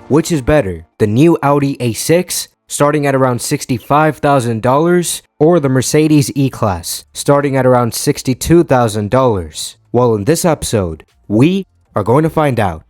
Which is better, the new Audi A6 starting at around $65,000 or the Mercedes E-Class starting at around $62,000? Well, in this episode, we are going to find out.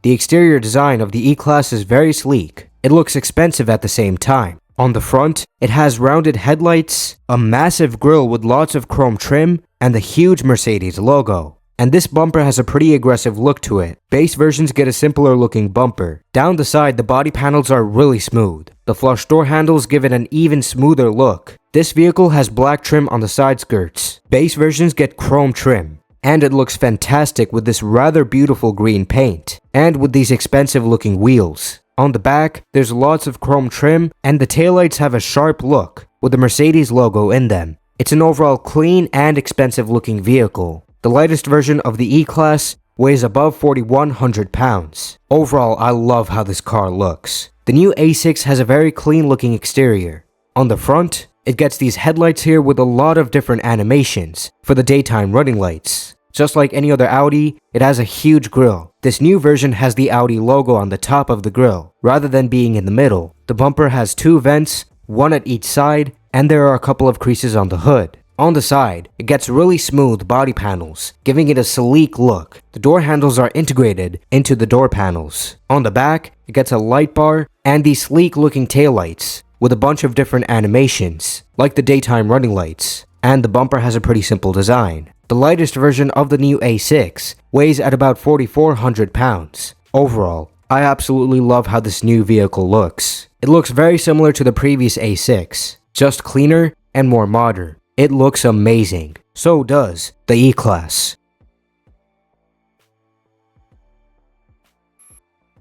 The exterior design of the E-Class is very sleek. It looks expensive at the same time. On the front, it has rounded headlights, a massive grille with lots of chrome trim, and the huge Mercedes logo. And this bumper has a pretty aggressive look to it. Base versions get a simpler looking bumper. Down the side, the body panels are really smooth. The flush door handles give it an even smoother look. This vehicle has black trim on the side skirts. Base versions get chrome trim. And it looks fantastic with this rather beautiful green paint, and with these expensive looking wheels. On the back, there's lots of chrome trim, and the taillights have a sharp look, with the Mercedes logo in them. It's an overall clean and expensive looking vehicle. The lightest version of the E-Class weighs above 4,100 pounds. Overall, I love how this car looks. The new A6 has a very clean looking exterior. On the front, it gets these headlights here with a lot of different animations for the daytime running lights. Just like any other Audi, it has a huge grille. This new version has the Audi logo on the top of the grille, rather than being in the middle. The bumper has two vents, one at each side, and there are a couple of creases on the hood. On the side, it gets really smooth body panels, giving it a sleek look. The door handles are integrated into the door panels. On the back, it gets a light bar and these sleek looking taillights with a bunch of different animations, like the daytime running lights. And the bumper has a pretty simple design. The lightest version of the new A6 weighs at about 4,400 pounds. Overall, I absolutely love how this new vehicle looks. It looks very similar to the previous A6, just cleaner and more modern. It looks amazing. So does the E-Class.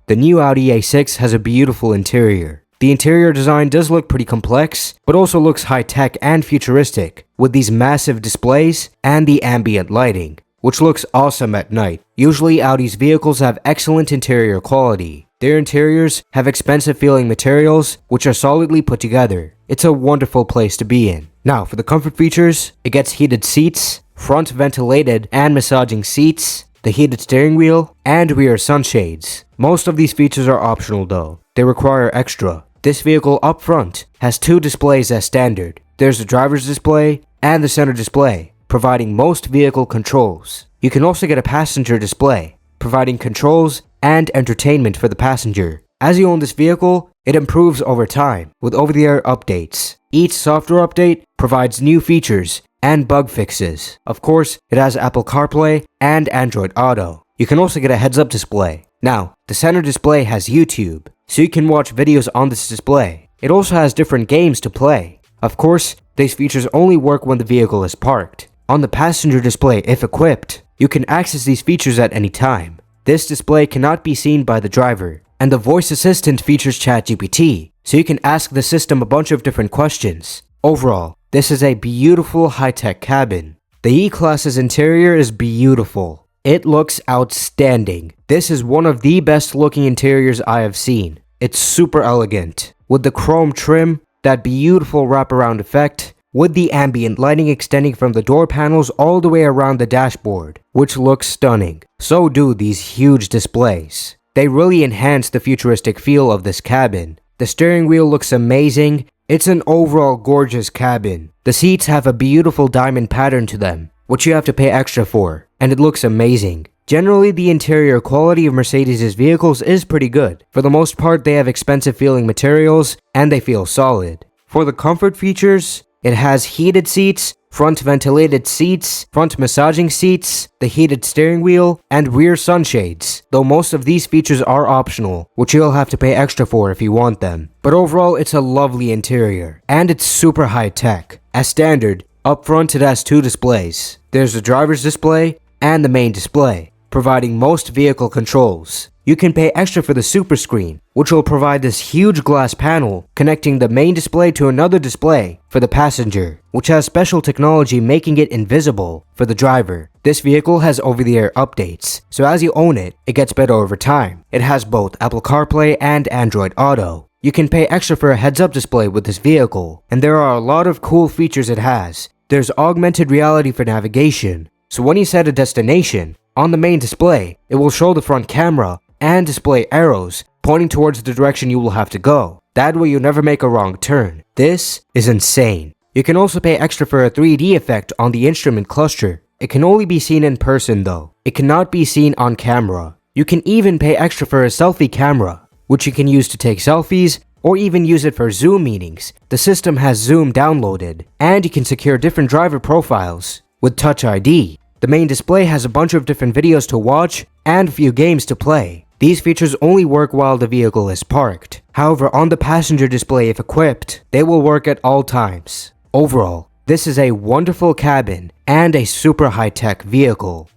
The new Audi A6 has a beautiful interior. The interior design does look pretty complex, but also looks high-tech and futuristic, with these massive displays and the ambient lighting, which looks awesome at night. Usually Audi's vehicles have excellent interior quality. Their interiors have expensive feeling materials, which are solidly put together. It's a wonderful place to be in. Now, for the comfort features, it gets heated seats, front ventilated and massaging seats, the heated steering wheel, and rear sunshades. Most of these features are optional though. They require extra. This vehicle up front has two displays as standard. There's the driver's display and the center display, providing most vehicle controls. You can also get a passenger display, providing controls and entertainment for the passenger. As you own this vehicle, it improves over time with over-the-air updates. Each software update provides new features and bug fixes. Of course, it has Apple CarPlay and Android Auto. You can also get a heads-up display. Now, the center display has YouTube, so you can watch videos on this display. It also has different games to play. Of course, these features only work when the vehicle is parked. On the passenger display, if equipped, you can access these features at any time. This display cannot be seen by the driver, and the voice assistant features ChatGPT, so you can ask the system a bunch of different questions. Overall, this is a beautiful high-tech cabin. The E-Class's interior is beautiful. It looks outstanding. This is one of the best looking interiors I have seen. It's super elegant, with the chrome trim, that beautiful wraparound effect, with the ambient lighting extending from the door panels all the way around the dashboard, which looks stunning. So do these huge displays. They really enhance the futuristic feel of this cabin. The steering wheel looks amazing. It's an overall gorgeous cabin. The seats have a beautiful diamond pattern to them, which you have to pay extra for, and it looks amazing. Generally, the interior quality of Mercedes' vehicles is pretty good. For the most part, they have expensive feeling materials, and they feel solid. For the comfort features, it has heated seats, front ventilated seats, front massaging seats, the heated steering wheel, and rear sunshades, though most of these features are optional, which you'll have to pay extra for if you want them. But overall, it's a lovely interior, and it's super high-tech. As standard, up front it has two displays. There's the driver's display and the main display, providing most vehicle controls. You can pay extra for the super screen, which will provide this huge glass panel connecting the main display to another display for the passenger, which has special technology making it invisible for the driver. This vehicle has over-the-air updates, so as you own it, it gets better over time. It has both Apple CarPlay and Android Auto. You can pay extra for a heads-up display with this vehicle, and there are a lot of cool features it has. There's augmented reality for navigation, so when you set a destination, On the main display, it will show the front camera and display arrows pointing towards the direction you will have to go. That way you'll never make a wrong turn. This is insane. You can also pay extra for a 3D effect on the instrument cluster. It can only be seen in person though. It cannot be seen on camera. You can even pay extra for a selfie camera, which you can use to take selfies or even use it for Zoom meetings. The system has Zoom downloaded, and you can secure different driver profiles with Touch ID. The main display has a bunch of different videos to watch and a few games to play. These features only work while the vehicle is parked. However, on the passenger display if equipped, they will work at all times. Overall, this is a wonderful cabin and a super high-tech vehicle.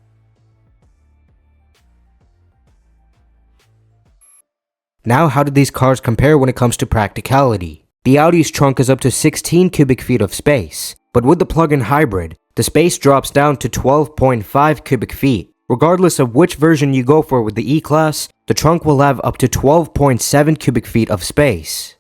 Now, how do these cars compare when it comes to practicality? The Audi's trunk is up to 16 cubic feet of space, but with the plug-in hybrid, the space drops down to 12.5 cubic feet. Regardless of which version you go for with the E-Class, the trunk will have up to 12.7 cubic feet of space.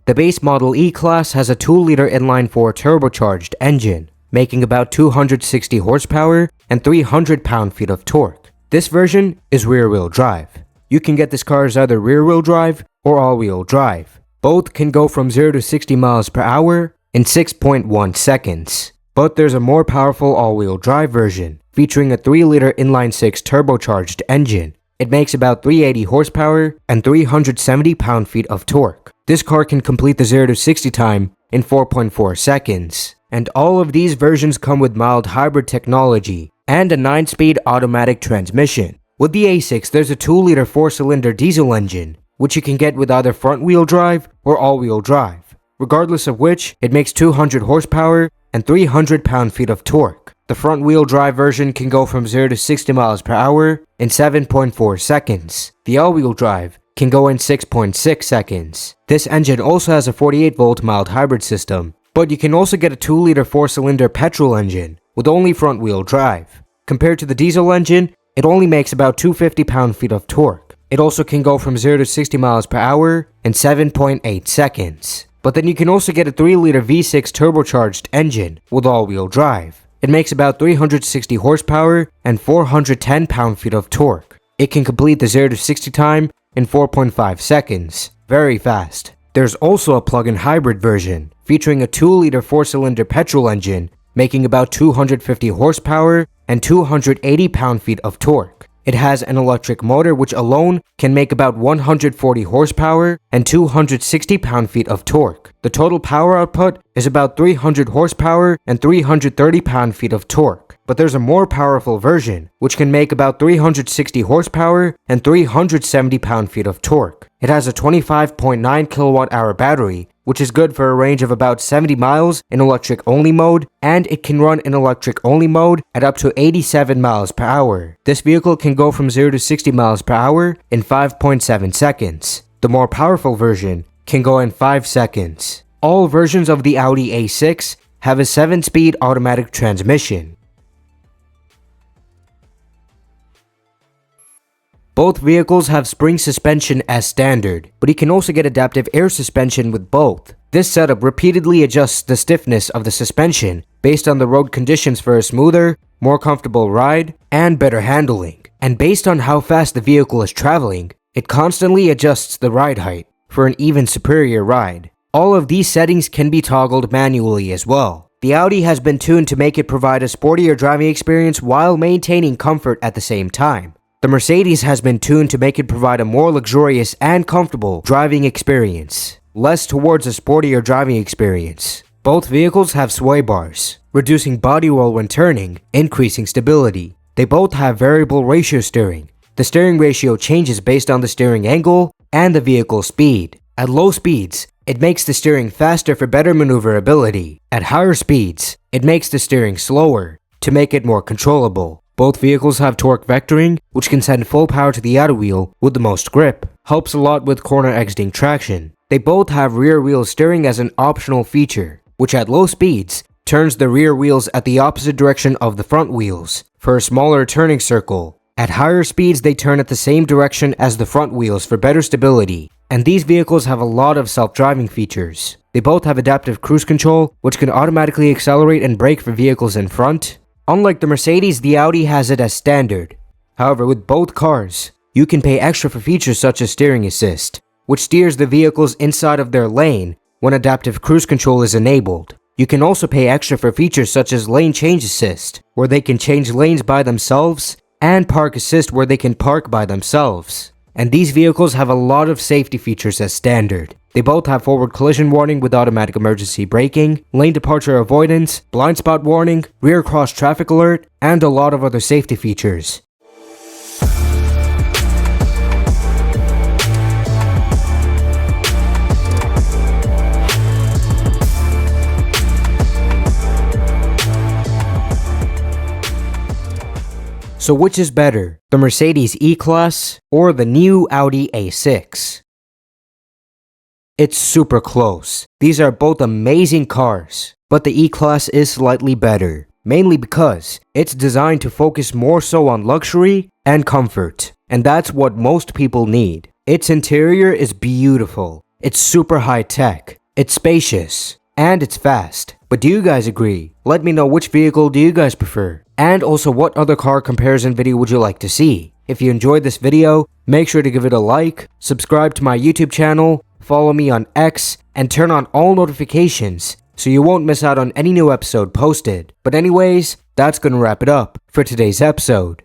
The base model E-Class has a 2-liter inline-4 turbocharged engine, making about 260 horsepower and 300 pound-feet of torque. This version is rear-wheel drive. You can get this car as either rear-wheel drive or all-wheel drive. Both can go from 0 to 60 miles per hour in 6.1 seconds. But there's a more powerful all-wheel drive version, featuring a 3-liter inline-6 turbocharged engine. It makes about 380 horsepower and 370 pound-feet of torque. This car can complete the 0 to 60 time in 4.4 seconds. And all of these versions come with mild hybrid technology and a 9-speed automatic transmission. With the A6, there's a 2-liter 4-cylinder diesel engine, which you can get with either front-wheel drive or all-wheel drive. Regardless of which, it makes 200 horsepower and 300 pound-feet of torque. The front-wheel drive version can go from 0 to 60 miles per hour in 7.4 seconds. The all-wheel drive can go in 6.6 seconds. This engine also has a 48-volt mild hybrid system, but you can also get a 2-liter 4-cylinder petrol engine with only front-wheel drive. Compared to the diesel engine, it only makes about 250 pound-feet of torque. It also can go from 0 to 60 miles per hour in 7.8 seconds. But then you can also get a 3-liter V6 turbocharged engine with all-wheel drive. It makes about 360 horsepower and 410 pound-feet of torque. It can complete the 0 to 60 time in 4.5 seconds. Very fast. There's also a plug-in hybrid version, featuring a 2-liter 4-cylinder petrol engine, making about 250 horsepower and 280 pound-feet of torque. It has an electric motor which alone can make about 140 horsepower and 260 pound-feet of torque. The total power output is about 300 horsepower and 330 pound-feet of torque. But there's a more powerful version, which can make about 360 horsepower and 370 pound-feet of torque. It has a 25.9 kilowatt-hour battery, which is good for a range of about 70 miles in electric-only mode, and it can run in electric-only mode at up to 87 miles per hour. This vehicle can go from 0 to 60 miles per hour in 5.7 seconds. The more powerful version can go in 5 seconds. All versions of the Audi A6 have a 7-speed automatic transmission. Both vehicles have spring suspension as standard, but you can also get adaptive air suspension with both. This setup repeatedly adjusts the stiffness of the suspension based on the road conditions for a smoother, more comfortable ride, and better handling. And based on how fast the vehicle is traveling, it constantly adjusts the ride height for an even superior ride. All of these settings can be toggled manually as well. The Audi has been tuned to make it provide a sportier driving experience while maintaining comfort at the same time. The Mercedes has been tuned to make it provide a more luxurious and comfortable driving experience, less towards a sportier driving experience. Both vehicles have sway bars, reducing body roll when turning, increasing stability. They both have variable ratio steering. The steering ratio changes based on the steering angle and the vehicle's speed. At low speeds, it makes the steering faster for better maneuverability. At higher speeds, it makes the steering slower to make it more controllable. Both vehicles have torque vectoring, which can send full power to the outer wheel with the most grip. Helps a lot with corner exiting traction. They both have rear wheel steering as an optional feature, which at low speeds turns the rear wheels at the opposite direction of the front wheels for a smaller turning circle. At higher speeds, they turn at the same direction as the front wheels for better stability. And these vehicles have a lot of self-driving features. They both have adaptive cruise control, which can automatically accelerate and brake for vehicles in front. Unlike the Mercedes, the Audi has it as standard. However, with both cars, you can pay extra for features such as steering assist, which steers the vehicles inside of their lane when adaptive cruise control is enabled. You can also pay extra for features such as lane change assist, where they can change lanes by themselves, and park assist, where they can park by themselves. And these vehicles have a lot of safety features as standard. They both have forward collision warning with automatic emergency braking, lane departure avoidance, blind spot warning, rear cross traffic alert, and a lot of other safety features. So which is better, the Mercedes E-Class or the new Audi A6? It's super close. These are both amazing cars, but the E-Class is slightly better, mainly because it's designed to focus more so on luxury and comfort, and that's what most people need. Its interior is beautiful, it's super high-tech, it's spacious, and it's fast. But do you guys agree? Let me know which vehicle do you guys prefer? And also, what other car comparison video would you like to see? If you enjoyed this video, make sure to give it a like, subscribe to my YouTube channel, follow me on X, and turn on all notifications so you won't miss out on any new episode posted. But anyways, that's gonna wrap it up for today's episode.